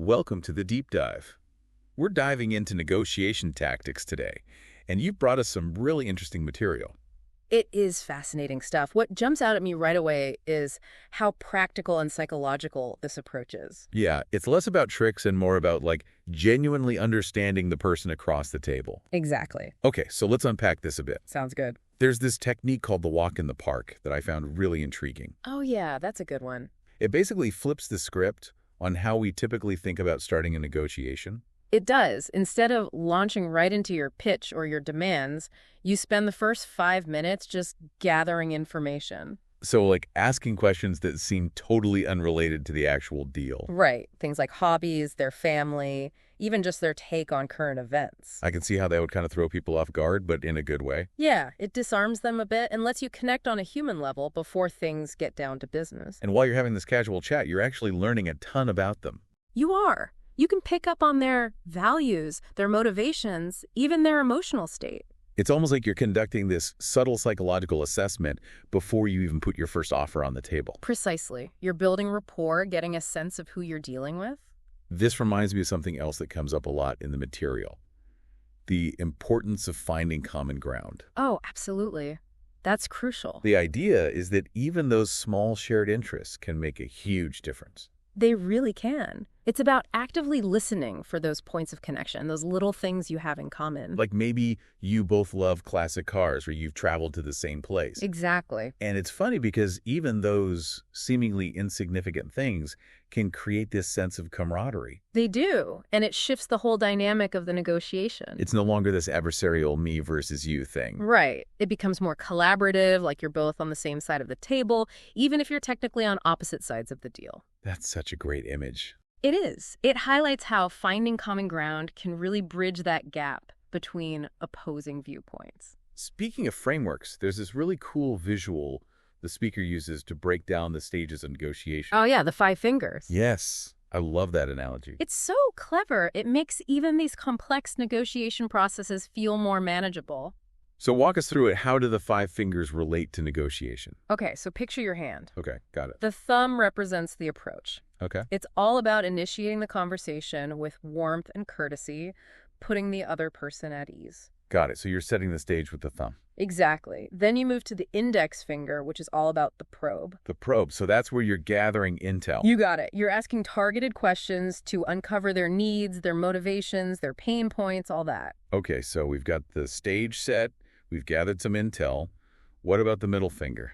Welcome to the deep dive. We're diving into negotiation tactics today, and you've brought us some really interesting material. It is fascinating stuff. What jumps out at me right away is how practical and psychological this approach is. Yeah, it's less about tricks and more about, genuinely understanding the person across the table. Exactly. Okay, so let's unpack this a bit. Sounds good. There's this technique called the walk in the park that I found really intriguing. Oh yeah, that's a good one. It basically flips the script on how we typically think about starting a negotiation. It does. Instead of launching right into your pitch or your demands, you spend the first 5 minutes just gathering information. So, asking questions that seem totally unrelated to the actual deal. Right. Things like hobbies, their family, even just their take on current events. I can see how that would kind of throw people off guard, but in a good way. Yeah, it disarms them a bit and lets you connect on a human level before things get down to business. And while you're having this casual chat, you're actually learning a ton about them. You are. You can pick up on their values, their motivations, even their emotional state. It's almost like you're conducting this subtle psychological assessment before you even put your first offer on the table. Precisely. You're building rapport, getting a sense of who you're dealing with. This reminds me of something else that comes up a lot in the material. The importance of finding common ground. Oh, absolutely. That's crucial. The idea is that even those small shared interests can make a huge difference. They really can. It's about actively listening for those points of connection, those little things you have in common. Like maybe you both love classic cars or you've traveled to the same place. Exactly. And it's funny because even those seemingly insignificant things can create this sense of camaraderie. They do, and it shifts the whole dynamic of the negotiation. It's no longer this adversarial me versus you thing. Right. It becomes more collaborative, like you're both on the same side of the table, even if you're technically on opposite sides of the deal. That's such a great image. It is. It highlights how finding common ground can really bridge that gap between opposing viewpoints. Speaking of frameworks, there's this really cool visual the speaker uses to break down the stages of negotiation. Oh yeah, the 5 fingers. Yes, I love that analogy. It's so clever. It makes even these complex negotiation processes feel more manageable. So walk us through it. How do the 5 fingers relate to negotiation? Okay, so picture your hand. Okay, got it. The thumb represents the approach. Okay. It's all about initiating the conversation with warmth and courtesy, putting the other person at ease. Got it. So you're setting the stage with the thumb. Exactly. Then you move to the index finger, which is all about the probe. The probe. So that's where you're gathering intel. You got it. You're asking targeted questions to uncover their needs, their motivations, their pain points, all that. Okay, so we've got the stage set. We've gathered some intel. What about the middle finger?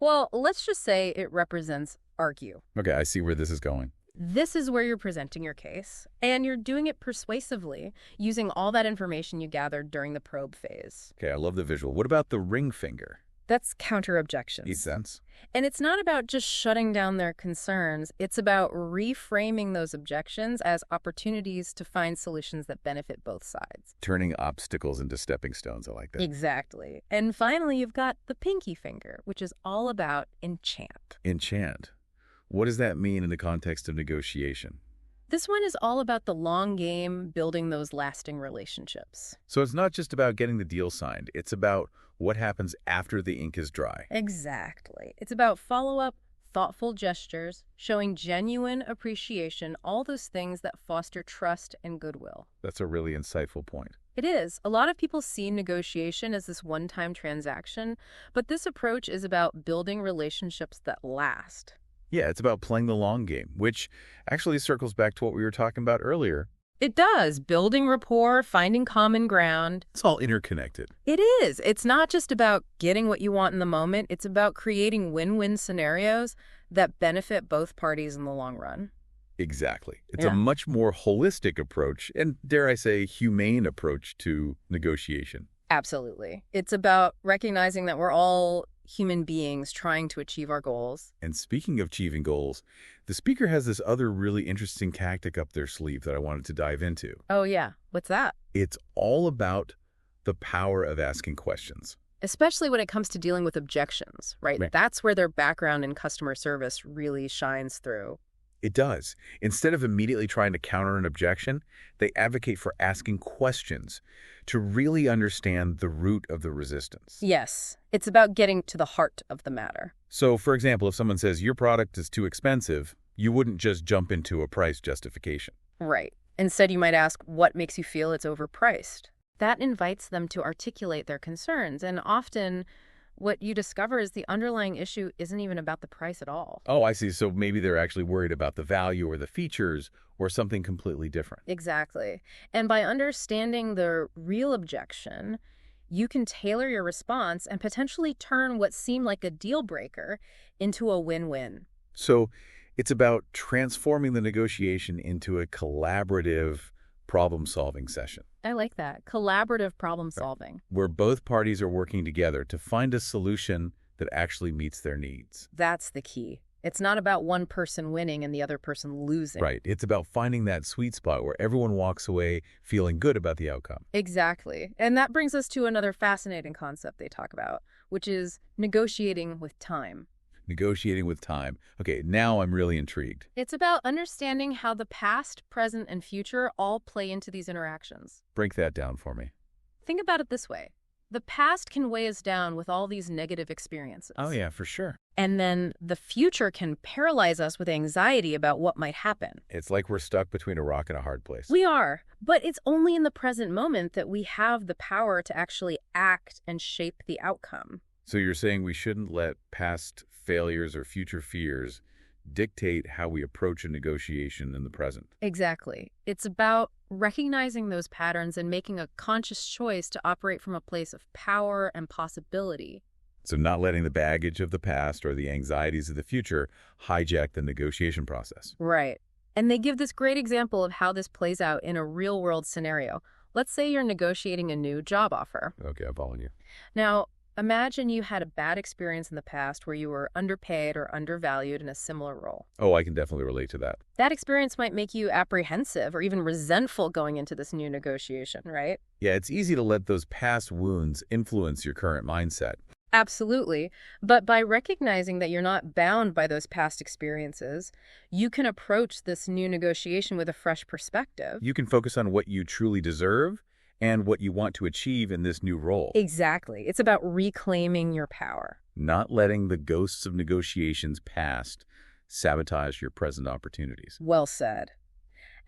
Well, let's just say it represents argue. Okay, I see where this is going. This is where you're presenting your case, and you're doing it persuasively, using all that information you gathered during the probe phase. Okay, I love the visual. What about the ring finger? That's counter-objections. Makes sense. And it's not about just shutting down their concerns. It's about reframing those objections as opportunities to find solutions that benefit both sides. Turning obstacles into stepping stones. I like that. Exactly. And finally, you've got the pinky finger, which is all about enchant. Enchant. What does that mean in the context of negotiation? This one is all about the long game, building those lasting relationships. So it's not just about getting the deal signed. It's about what happens after the ink is dry. Exactly. It's about follow-up, thoughtful gestures, showing genuine appreciation, all those things that foster trust and goodwill. That's a really insightful point. It is. A lot of people see negotiation as this one-time transaction, but this approach is about building relationships that last. Yeah, it's about playing the long game, which actually circles back to what we were talking about earlier. It does. Building rapport, finding common ground. It's all interconnected. It is. It's not just about getting what you want in the moment. It's about creating win-win scenarios that benefit both parties in the long run. Exactly. It's a much more holistic approach and, dare I say, humane approach to negotiation. Absolutely. It's about recognizing that we're all human beings trying to achieve our goals. And speaking of achieving goals, the speaker has this other really interesting tactic up their sleeve that I wanted to dive into. Oh, yeah. What's that? It's all about the power of asking questions. Especially when it comes to dealing with objections, right? That's where their background in customer service really shines through. It does. Instead of immediately trying to counter an objection, they advocate for asking questions to really understand the root of the resistance. Yes. It's about getting to the heart of the matter. So, for example, if someone says, your product is too expensive, You wouldn't just jump into a price justification. Right. Instead, you might ask, what makes you feel it's overpriced? That invites them to articulate their concerns, and often what you discover is the underlying issue isn't even about the price at all. Oh, I see. So maybe they're actually worried about the value or the features or something completely different. Exactly. And by understanding the real objection, you can tailor your response and potentially turn what seemed like a deal breaker into a win-win. So it's about transforming the negotiation into a collaborative problem-solving session, I like that. Collaborative problem solving. where both parties are working together to find a solution that actually meets their needs. That's the key. It's not about one person winning and the other person losing. Right. It's about finding that sweet spot where everyone walks away feeling good about the outcome. Exactly. And that brings us to another fascinating concept they talk about, which is negotiating with time. Negotiating with time. Okay, now I'm really intrigued. It's about understanding how the past, present, and future all play into these interactions. Break that down for me. Think about it this way. The past can weigh us down with all these negative experiences. Oh, yeah, for sure. And then the future can paralyze us with anxiety about what might happen. It's like we're stuck between a rock and a hard place. We are, but it's only in the present moment that we have the power to actually act and shape the outcome. So you're saying we shouldn't let past failures or future fears dictate how we approach a negotiation in the present. Exactly. It's about recognizing those patterns and making a conscious choice to operate from a place of power and possibility. So not letting the baggage of the past or the anxieties of the future hijack the negotiation process. Right. And they give this great example of how this plays out in a real-world scenario. Let's say you're negotiating a new job offer. Okay, I'm following you. Now, imagine you had a bad experience in the past where you were underpaid or undervalued in a similar role. Oh, I can definitely relate to that. That experience might make you apprehensive or even resentful going into this new negotiation, right? Yeah, it's easy to let those past wounds influence your current mindset. Absolutely. But by recognizing that you're not bound by those past experiences, you can approach this new negotiation with a fresh perspective. You can focus on what you truly deserve and what you want to achieve in this new role. Exactly. It's about reclaiming your power. Not letting the ghosts of negotiations past sabotage your present opportunities. Well said.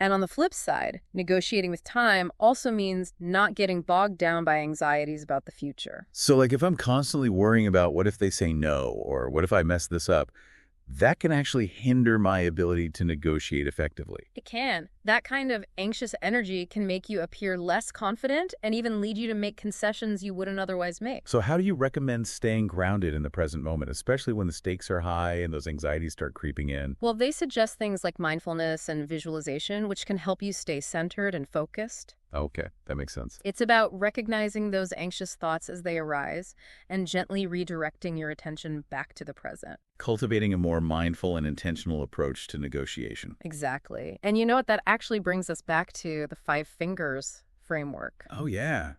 And on the flip side, negotiating with time also means not getting bogged down by anxieties about the future. So like if I'm constantly worrying about what if they say no or what if I mess this up, that can actually hinder my ability to negotiate effectively. It can. That kind of anxious energy can make you appear less confident and even lead you to make concessions you wouldn't otherwise make. So how do you recommend staying grounded in the present moment, especially when the stakes are high and those anxieties start creeping in? Well, they suggest things like mindfulness and visualization, which can help you stay centered and focused. Okay, that makes sense. It's about recognizing those anxious thoughts as they arise and gently redirecting your attention back to the present. Cultivating a more mindful and intentional approach to negotiation. Exactly. And you know what? That actually brings us back to the 5 fingers framework. Oh, yeah.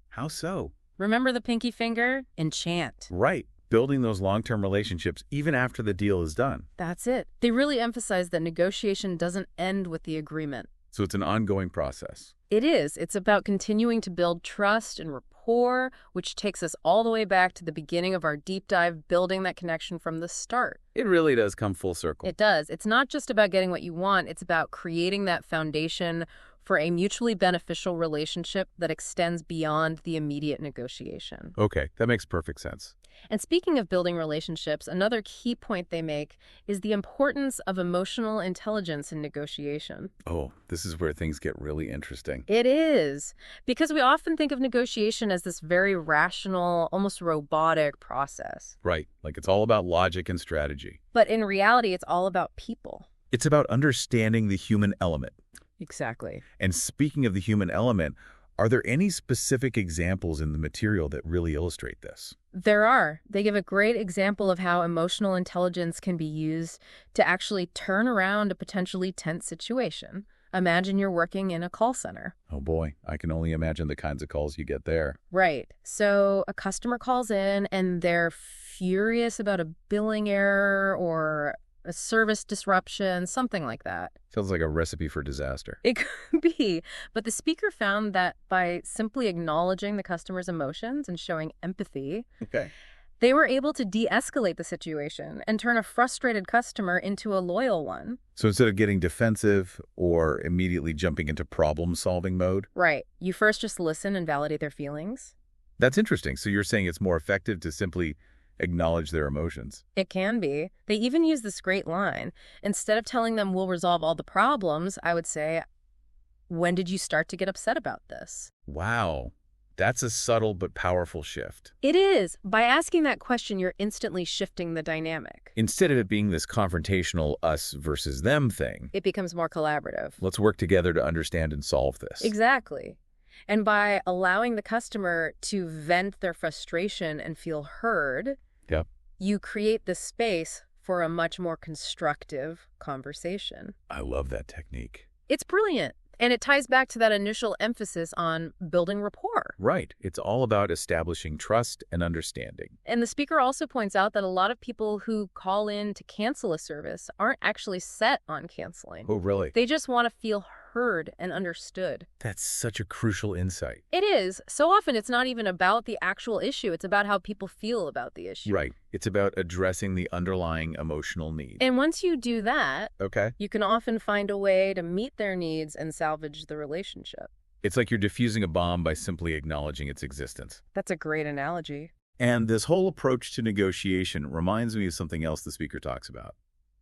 How so? Remember the pinky finger? Enchant. Right. Building those long-term relationships even after the deal is done. That's it. They really emphasize that negotiation doesn't end with the agreement. So it's an ongoing process. It is. It's about continuing to build trust and rapport, which takes us all the way back to the beginning of our deep dive, building that connection from the start. It really does come full circle. It does. It's not just about getting what you want. It's about creating that foundation for a mutually beneficial relationship that extends beyond the immediate negotiation. Okay, that makes perfect sense. And speaking of building relationships, another key point they make is the importance of emotional intelligence in negotiation. Oh, this is where things get really interesting. It is, because we often think of negotiation as this very rational, almost robotic process. Right, like it's all about logic and strategy. But in reality, it's all about people. It's about understanding the human element. Exactly. And speaking of the human element, are there any specific examples in the material that really illustrate this? There are. They give a great example of how emotional intelligence can be used to actually turn around a potentially tense situation. Imagine you're working in a call center. Oh boy, I can only imagine the kinds of calls you get there. Right. So a customer calls in and they're furious about a billing error or a service disruption, something like that. Sounds like a recipe for disaster. It could be. But the speaker found that by simply acknowledging the customer's emotions and showing empathy, Okay. They were able to de-escalate the situation and turn a frustrated customer into a loyal one. So instead of getting defensive or immediately jumping into problem-solving mode? Right. You first just listen and validate their feelings. That's interesting. So you're saying it's more effective to simply acknowledge their emotions. It can be. They even use this great line. Instead of telling them we'll resolve all the problems, I would say, when did you start to get upset about this? Wow. That's a subtle but powerful shift. It is. By asking that question, you're instantly shifting the dynamic. Instead of it being this confrontational us versus them thing, It becomes more collaborative. let's work together to understand and solve this. Exactly. And by allowing the customer to vent their frustration and feel heard, Yep. you create the space for a much more constructive conversation. I love that technique. It's brilliant. And it ties back to that initial emphasis on building rapport. Right. It's all about establishing trust and understanding. And the speaker also points out that a lot of people who call in to cancel a service aren't actually set on canceling. Oh, really? They just want to feel heard and understood. That's such a crucial insight. It is. So often it's not even about the actual issue. It's about how people feel about the issue. Right. It's about addressing the underlying emotional need. And once you do that, Okay. you can often find a way to meet their needs and salvage the relationship. It's like you're diffusing a bomb by simply acknowledging its existence. That's a great analogy. And this whole approach to negotiation reminds me of something else the speaker talks about.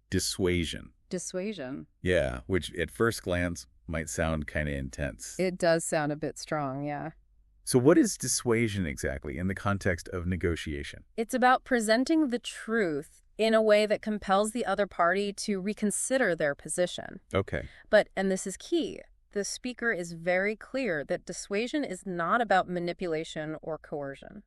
Dissuasion. Dissuasion. Yeah, which at first glance might sound kind of intense. It does sound a bit strong, yeah. So what is dissuasion exactly in the context of negotiation? It's about presenting the truth in a way that compels the other party to reconsider their position. Okay. But, and this is key, the speaker is very clear that dissuasion is not about manipulation or coercion.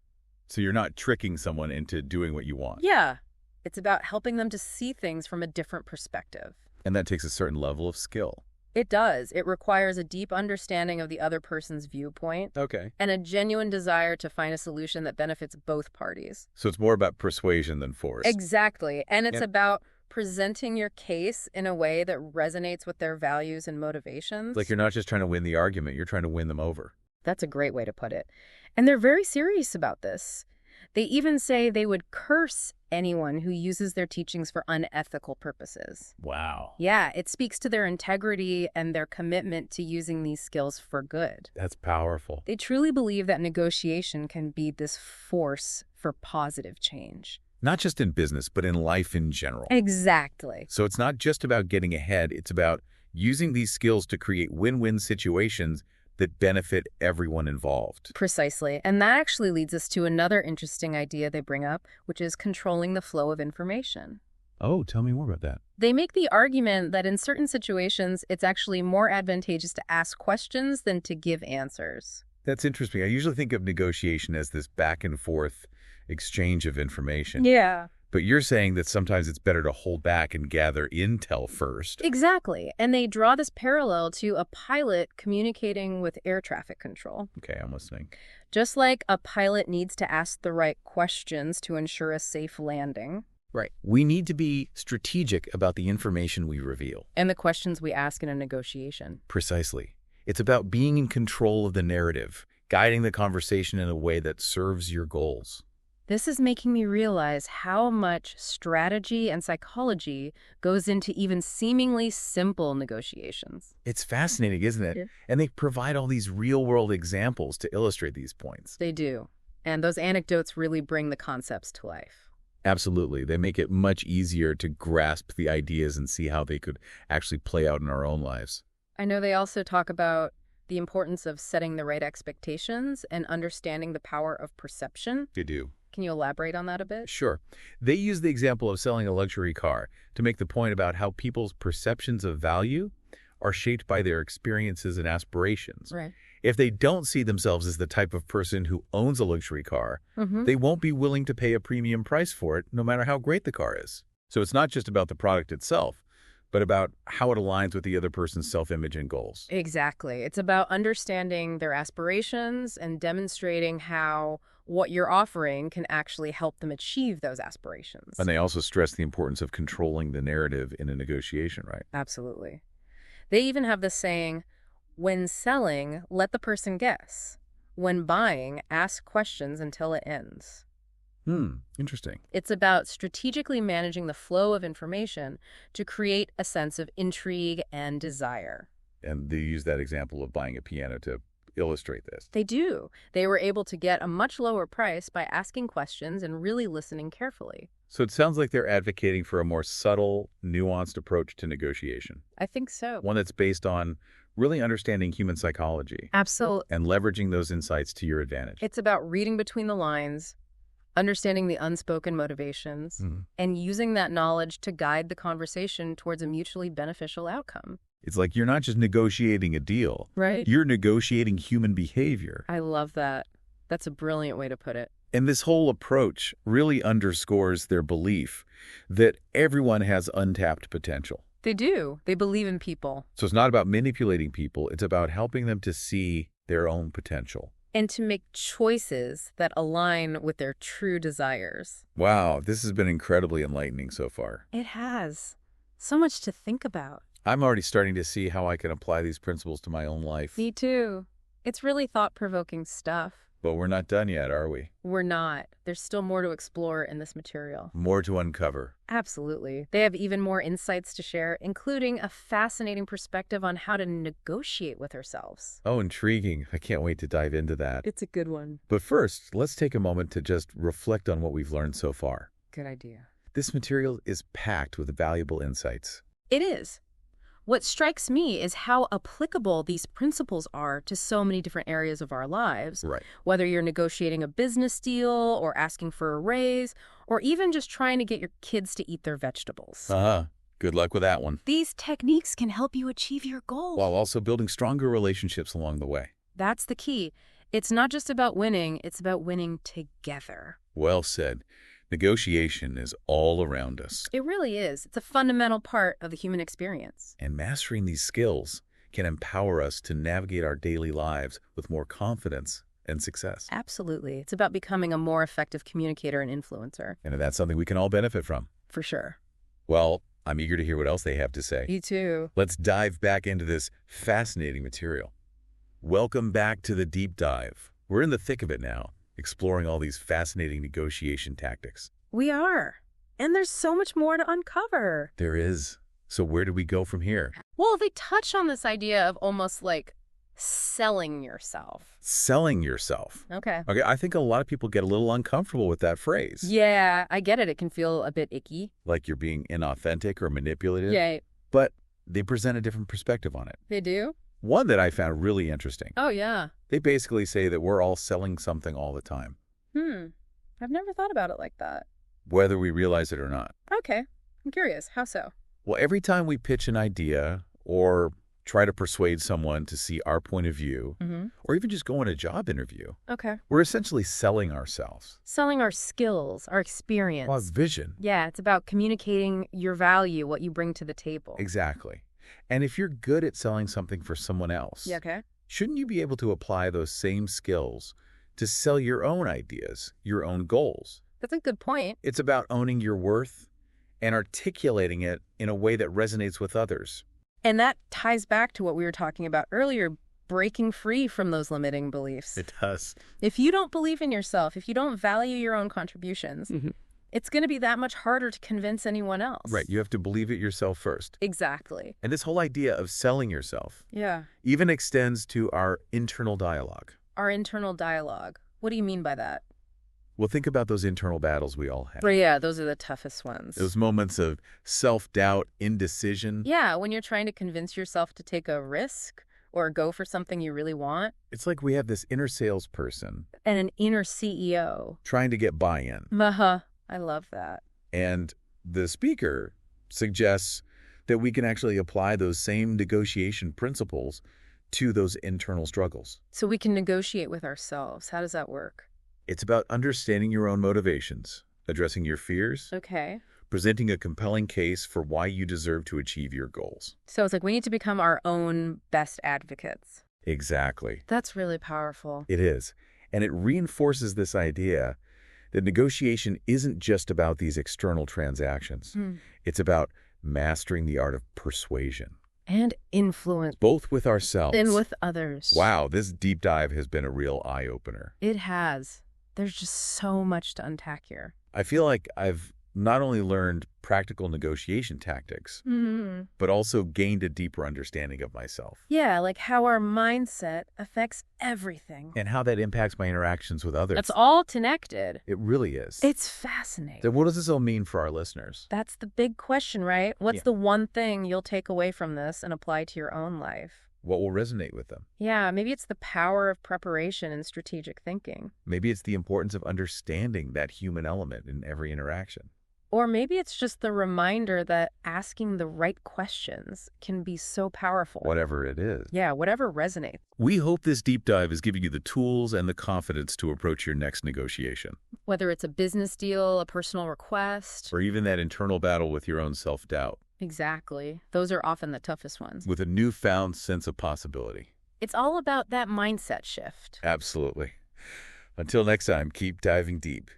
So you're not tricking someone into doing what you want. Yeah. It's about helping them to see things from a different perspective. And that takes a certain level of skill. It does. It requires a deep understanding of the other person's viewpoint Okay. and a genuine desire to find a solution that benefits both parties. So it's more about persuasion than force. Exactly. And it's Yeah. about presenting your case in a way that resonates with their values and motivations. Like you're not just trying to win the argument, you're trying to win them over. That's a great way to put it. And they're very serious about this. They even say they would curse anyone who uses their teachings for unethical purposes. Wow. Yeah, it speaks to their integrity and their commitment to using these skills for good. That's powerful. They truly believe that negotiation can be this force for positive change. Not just in business, but in life in general. Exactly. So it's not just about getting ahead, it's about using these skills to create win-win situations that benefit everyone involved. Precisely. And that actually leads us to another interesting idea they bring up, which is controlling the flow of information. Oh, tell me more about that. They make the argument that in certain situations, it's actually more advantageous to ask questions than to give answers. That's interesting. I usually think of negotiation as this back and forth exchange of information. Yeah. But you're saying that sometimes it's better to hold back and gather intel first. Exactly. And they draw this parallel to a pilot communicating with air traffic control. Okay, I'm listening. Just like a pilot needs to ask the right questions to ensure a safe landing. Right. We need to be strategic about the information we reveal. And the questions we ask in a negotiation. Precisely. It's about being in control of the narrative, guiding the conversation in a way that serves your goals. This is making me realize how much strategy and psychology goes into even seemingly simple negotiations. It's fascinating, isn't it? Yeah. And they provide all these real-world examples to illustrate these points. They do. And those anecdotes really bring the concepts to life. Absolutely. They make it much easier to grasp the ideas and see how they could actually play out in our own lives. I know they also talk about the importance of setting the right expectations and understanding the power of perception. They do. Can you elaborate on that a bit? Sure. They use the example of selling a luxury car to make the point about how people's perceptions of value are shaped by their experiences and aspirations. Right. If they don't see themselves as the type of person who owns a luxury car, they won't be willing to pay a premium price for it, no matter how great the car is. So it's not just about the product itself, but about how it aligns with the other person's self-image and goals. Exactly. It's about understanding their aspirations and demonstrating how what you're offering can actually help them achieve those aspirations. And they also stress the importance of controlling the narrative in a negotiation, right? Absolutely. They even have this saying, when selling, let the person guess. When buying, ask questions until it ends. Interesting. It's about strategically managing the flow of information to create a sense of intrigue and desire. And they use that example of buying a piano to illustrate this. They do. They were able to get a much lower price by asking questions and really listening carefully. So it sounds like they're advocating for a more subtle, nuanced approach to negotiation. I think so. One that's based on really understanding human psychology. Absolutely. And leveraging those insights to your advantage. It's about reading between the lines, understanding the unspoken motivations, and using that knowledge to guide the conversation towards a mutually beneficial outcome. It's like you're not just negotiating a deal. Right. You're negotiating human behavior. I love that. That's a brilliant way to put it. And this whole approach really underscores their belief that everyone has untapped potential. They do. They believe in people. So it's not about manipulating people. It's about helping them to see their own potential. And to make choices that align with their true desires. Wow, this has been incredibly enlightening so far. It has. So much to think about. I'm already starting to see how I can apply these principles to my own life. Me too. It's really thought-provoking stuff. But we're not done yet, are we? We're not. There's still more to explore in this material. More to uncover. Absolutely. They have even more insights to share, including a fascinating perspective on how to negotiate with ourselves. Oh, intriguing. I can't wait to dive into that. It's a good one. But first, let's take a moment to just reflect on what we've learned so far. Good idea. This material is packed with valuable insights. It is. What strikes me is how applicable these principles are to so many different areas of our lives. Right. Whether you're negotiating a business deal or asking for a raise, or even just trying to get your kids to eat their vegetables. Good luck with that one. These techniques can help you achieve your goals. While also building stronger relationships along the way. That's the key. It's not just about winning, it's about winning together. Well said. Negotiation is all around us. It really is. It's a fundamental part of the human experience. And mastering these skills can empower us to navigate our daily lives with more confidence and success. Absolutely. It's about becoming a more effective communicator and influencer. And that's something we can all benefit from. For sure. Well, I'm eager to hear what else they have to say. Me too. Let's dive back into this fascinating material. Welcome back to the deep dive. We're in the thick of it now, exploring all these fascinating negotiation tactics. We are. And there's so much more to uncover. There is. So where do we go from here? Well, they touch on this idea of almost like selling yourself. Selling yourself. Okay, I think a lot of people get a little uncomfortable with that phrase. Yeah, I get it. It can feel a bit icky. Like you're being inauthentic or manipulative. Yeah. But they present a different perspective on it. They do? One that I found really interesting. Oh, yeah. They basically say that we're all selling something all the time, I've never thought about it like that. whether we realize it or not. Okay. I'm curious. How so? Well, every time we pitch an idea or try to persuade someone to see our point of view, or even just go on a job interview, Okay. we're essentially selling ourselves. Selling our skills, our experience. Our vision. Yeah, it's about communicating your value, what you bring to the table. Exactly. And if you're good at selling something for someone else, Yeah, okay. shouldn't you be able to apply those same skills to sell your own ideas, your own goals? That's a good point. It's about owning your worth and articulating it in a way that resonates with others. And that ties back to what we were talking about earlier, breaking free from those limiting beliefs. It does. If you don't believe in yourself, if you don't value your own contributions, it's going to be that much harder to convince anyone else. Right. You have to believe it yourself first. Exactly. And this whole idea of selling yourself Yeah. even extends to our internal dialogue. Our internal dialogue. What do you mean by that? Well, think about those internal battles we all have. Well, yeah, those are the toughest ones. Those moments of self-doubt, indecision. Yeah, when you're trying to convince yourself to take a risk or go for something you really want. It's like we have this inner salesperson And an inner CEO. trying to get buy-in. I love that. And the speaker suggests that we can actually apply those same negotiation principles to those internal struggles. So we can negotiate with ourselves. How does that work? It's about understanding your own motivations, addressing your fears, Okay. presenting a compelling case for why you deserve to achieve your goals. So it's like we need to become our own best advocates. Exactly. That's really powerful. It is. And it reinforces this idea that negotiation isn't just about these external transactions. It's about mastering the art of persuasion. And influence. Both with ourselves And with others. Wow, this deep dive has been a real eye-opener. It has. There's just so much to unpack here. I feel like I've not only learned practical negotiation tactics, but also gained a deeper understanding of myself. Yeah, like how our mindset affects everything. And how that impacts my interactions with others. That's all connected. It really is. It's fascinating. So what does this all mean for our listeners? That's the big question, right? What's the one thing you'll take away from this and apply to your own life? What will resonate with them? Yeah, maybe it's the power of preparation and strategic thinking. Maybe it's the importance of understanding that human element in every interaction. Or maybe it's just the reminder that asking the right questions can be so powerful. Whatever it is. Yeah, whatever resonates. We hope this deep dive is giving you the tools and the confidence to approach your next negotiation. Whether it's a business deal, a personal request. Or even that internal battle with your own self-doubt. Exactly. Those are often the toughest ones. With a newfound sense of possibility. It's all about that mindset shift. Absolutely. Until next time, keep diving deep.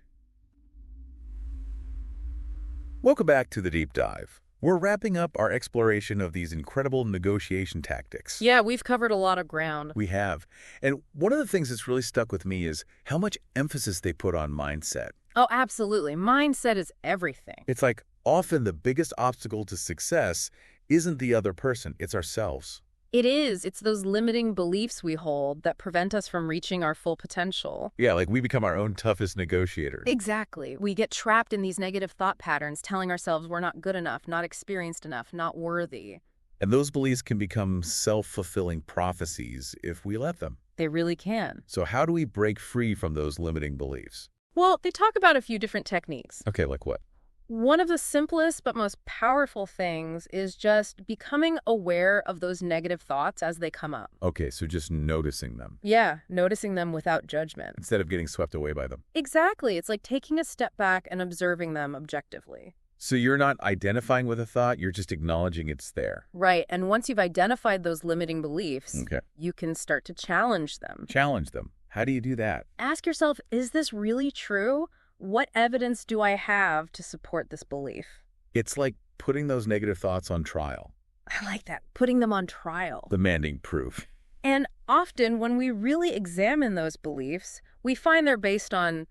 Welcome back to The Deep Dive. We're wrapping up our exploration of these incredible negotiation tactics. Yeah, we've covered a lot of ground. We have. And one of the things that's really stuck with me is how much emphasis they put on mindset. Oh, absolutely. Mindset is everything. It's like often the biggest obstacle to success isn't the other person, it's ourselves. It is. It's those limiting beliefs we hold that prevent us from reaching our full potential. Yeah, like we become our own toughest negotiator. Exactly. We get trapped in these negative thought patterns, telling ourselves we're not good enough, not experienced enough, not worthy. And those beliefs can become self-fulfilling prophecies if we let them. They really can. So how do we break free from those limiting beliefs? Well, they talk about a few different techniques. Okay, like what? One of the simplest but most powerful things is just becoming aware of those negative thoughts as they come up. Okay, so just noticing them. Yeah, noticing them without judgment. Instead of getting swept away by them. Exactly. It's like taking a step back and observing them objectively. So you're not identifying with a thought, you're just acknowledging it's there. Right. And once you've identified those limiting beliefs, you can start to challenge them. Challenge them. How do you do that? Ask yourself, is this really true? What evidence do I have to support this belief? It's like putting those negative thoughts on trial. I like that. Putting them on trial. Demanding proof. And often when we really examine those beliefs, we find they're based on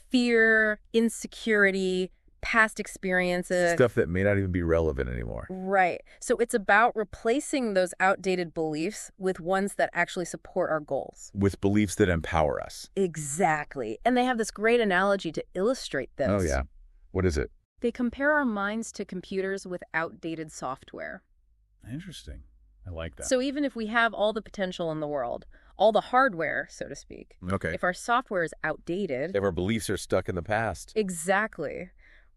fear, insecurity, past experiences. Stuff that may not even be relevant anymore. Right. So it's about replacing those outdated beliefs with ones that actually support our goals. With beliefs that empower us. Exactly. And they have this great analogy to illustrate this. Oh, yeah. What is it? They compare our minds to computers with outdated software. Interesting. I like that. So even if we have all the potential in the world, all the hardware, so to speak, if our software is outdated... If our beliefs are stuck in the past. Exactly.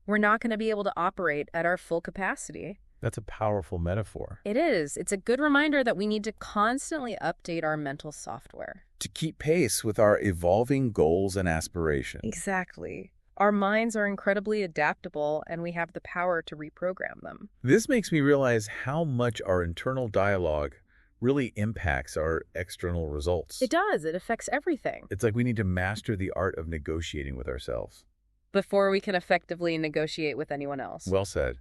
We're not going to be able to operate at our full capacity. That's a powerful metaphor. It is. It's a good reminder that we need to constantly update our mental software. To keep pace with our evolving goals and aspirations. Exactly. Our minds are incredibly adaptable, and we have the power to reprogram them. This makes me realize how much our internal dialogue really impacts our external results. It does. It affects everything. It's like we need to master the art of negotiating with ourselves. Before we can effectively negotiate with anyone else. Well said.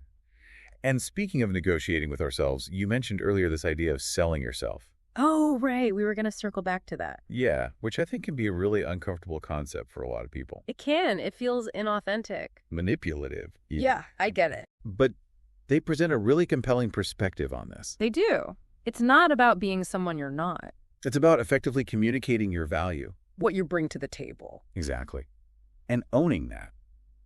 And speaking of negotiating with ourselves, you mentioned earlier this idea of selling yourself. Oh, right. We were going to circle back to that. Yeah, which I think can be a really uncomfortable concept for a lot of people. It can. It feels inauthentic. Manipulative. Even. Yeah, I get it. But they present a really compelling perspective on this. They do. It's not about being someone you're not. It's about effectively communicating your value. What you bring to the table. Exactly. And owning that.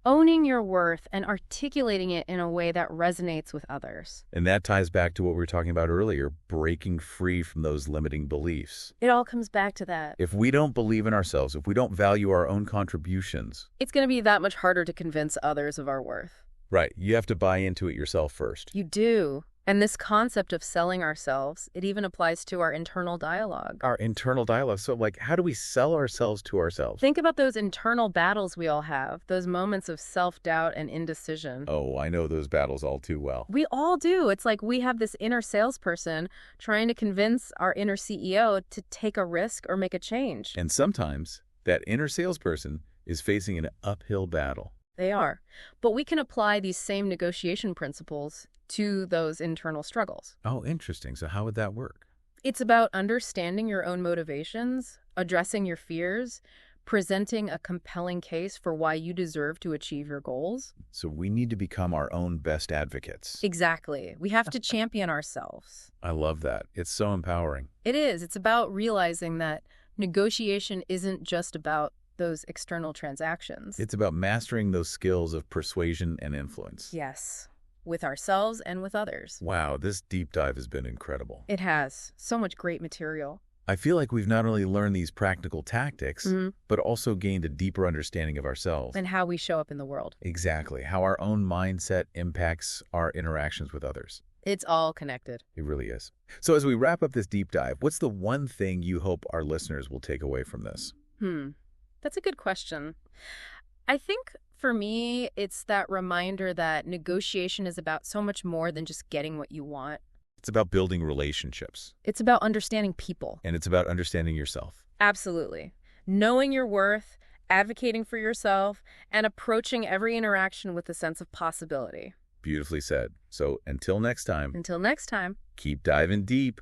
Owning your worth and articulating it in a way that resonates with others. And that ties back to what we were talking about earlier, breaking free from those limiting beliefs. It all comes back to that. If we don't believe in ourselves, if we don't value our own contributions, it's going to be that much harder to convince others of our worth. Right. You have to buy into it yourself first. You do. And this concept of selling ourselves, it even applies to our internal dialogue. Our internal dialogue. So, like, how do we sell ourselves to ourselves? Think about those internal battles we all have, those moments of self-doubt and indecision. Oh, I know those battles all too well. We all do. It's like we have this inner salesperson trying to convince our inner CEO to take a risk or make a change. And sometimes that inner salesperson is facing an uphill battle. They are. But we can apply these same negotiation principles to those internal struggles. Oh, interesting. So how would that work? It's about understanding your own motivations, addressing your fears, presenting a compelling case for why you deserve to achieve your goals. So we need to become our own best advocates. Exactly. We have to champion ourselves. I love that. It's so empowering. It is. It's about realizing that negotiation isn't just about those external transactions. It's about mastering those skills of persuasion and influence. Yes, with ourselves and with others. Wow, this deep dive has been incredible. It has. So much great material. I feel like we've not only learned these practical tactics, but also gained a deeper understanding of ourselves. And how we show up in the world. Exactly. How our own mindset impacts our interactions with others. It's all connected. It really is. So as we wrap up this deep dive, what's the one thing you hope our listeners will take away from this? That's a good question. I think for me, it's that reminder that negotiation is about so much more than just getting what you want. It's about building relationships. It's about understanding people. And it's about understanding yourself. Absolutely. Knowing your worth, advocating for yourself, and approaching every interaction with a sense of possibility. Beautifully said. So until next time. Until next time. Keep diving deep.